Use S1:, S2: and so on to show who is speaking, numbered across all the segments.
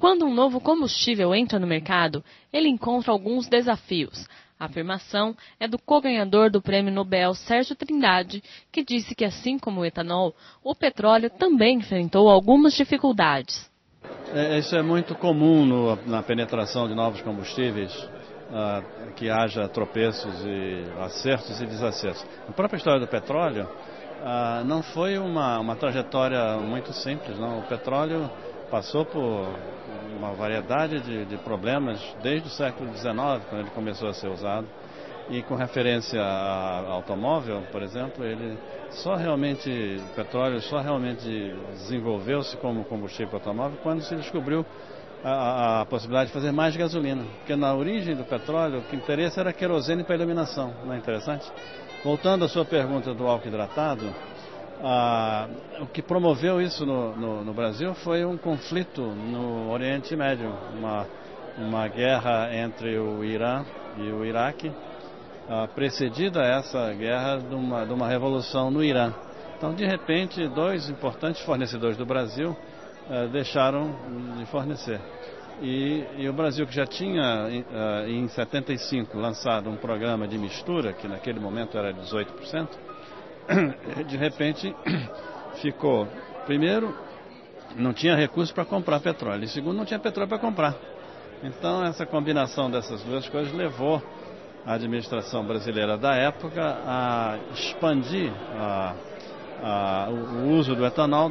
S1: quando um novo combustível entra no mercado, ele encontra alguns desafios. A afirmação é do co-ganhador do Prêmio Nobel, Sérgio Trindade, que disse que, assim como o etanol, o petróleo também enfrentou algumas dificuldades.
S2: Isso é muito comum na penetração de novos combustíveis, que haja tropeços e acertos e desacertos. A própria história do petróleo não foi uma trajetória muito simples, não. O petróleo passou por uma variedade de problemas desde o século XIX, quando ele começou a ser usado. E com referência ao automóvel, por exemplo, o petróleo só realmente desenvolveu-se como combustível automóvel quando se descobriu a possibilidade de fazer mais gasolina. Porque na origem do petróleo, o que interessa era querosene para iluminação, não é interessante? Voltando à sua pergunta do álcool hidratado, o que promoveu isso no Brasil foi um conflito no Oriente Médio, uma guerra entre o Irã e o Iraque, precedida essa guerra de uma revolução no Irã. Então, de repente, dois importantes fornecedores do Brasil deixaram de fornecer. E o Brasil, que já tinha, em 75, lançado um programa de mistura, que naquele momento era 18%, de repente ficou, primeiro, não tinha recurso para comprar petróleo, e segundo, não tinha petróleo para comprar. Então, essa combinação dessas duas coisas levou a administração brasileira da época a expandir o uso do etanol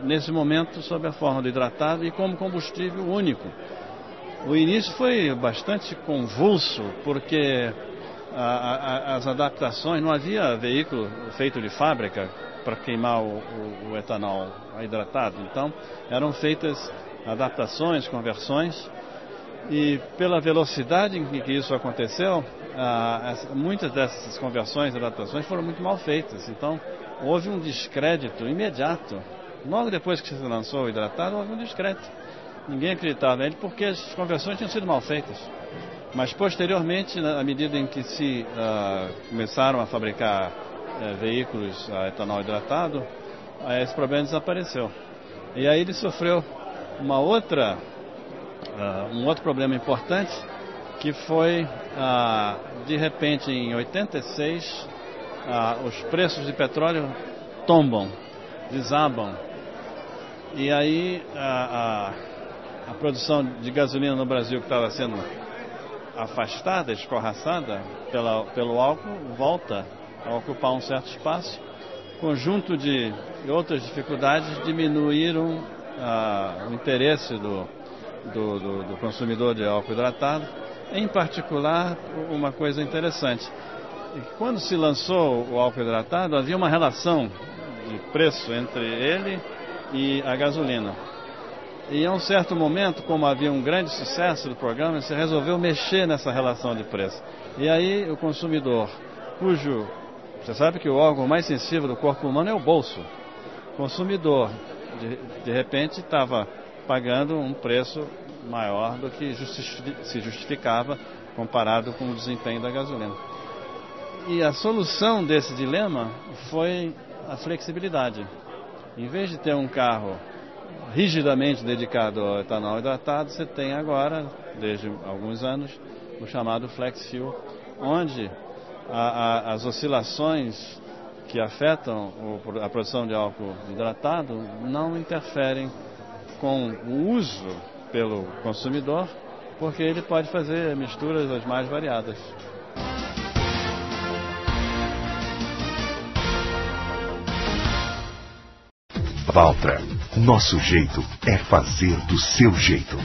S2: nesse momento sob a forma do hidratado e como combustível único. O início foi bastante convulso porque as adaptações, não havia veículo feito de fábrica para queimar o etanol hidratado, então eram feitas adaptações, conversões. E pela velocidade em que isso aconteceu, muitas dessas conversões e adaptações foram muito mal feitas. Então, houve um descrédito imediato. Logo depois que se lançou o hidratado, houve um descrédito. Ninguém acreditava nele porque as conversões tinham sido mal feitas. Mas, posteriormente, à medida em que se começaram a fabricar veículos a etanol hidratado, esse problema desapareceu. E aí ele sofreu um outro problema importante, que foi, de repente, em 86, os preços de petróleo tombam, desabam. E aí a produção de gasolina no Brasil, que estava sendo afastada, escorraçada pelo álcool, volta a ocupar um certo espaço. Conjunto de outras dificuldades diminuíram o interesse do consumidor de álcool hidratado. Em particular, uma coisa interessante, quando se lançou o álcool hidratado, havia uma relação de preço entre ele e a gasolina. E a um certo momento, como havia um grande sucesso do programa, se resolveu mexer nessa relação de preço. E aí o consumidor, você sabe que o órgão mais sensível do corpo humano é o bolso. O consumidor, de repente, estava pagando um preço maior do que se justificava comparado com o desempenho da gasolina. E a solução desse dilema foi a flexibilidade. Em vez de ter um carro rigidamente dedicado ao etanol hidratado, você tem agora, desde alguns anos, o chamado Flex Fuel, onde as oscilações que afetam a produção de álcool hidratado não interferem com o uso pelo consumidor, porque ele pode fazer misturas as mais variadas.
S3: Valtra, nosso jeito é fazer do seu jeito.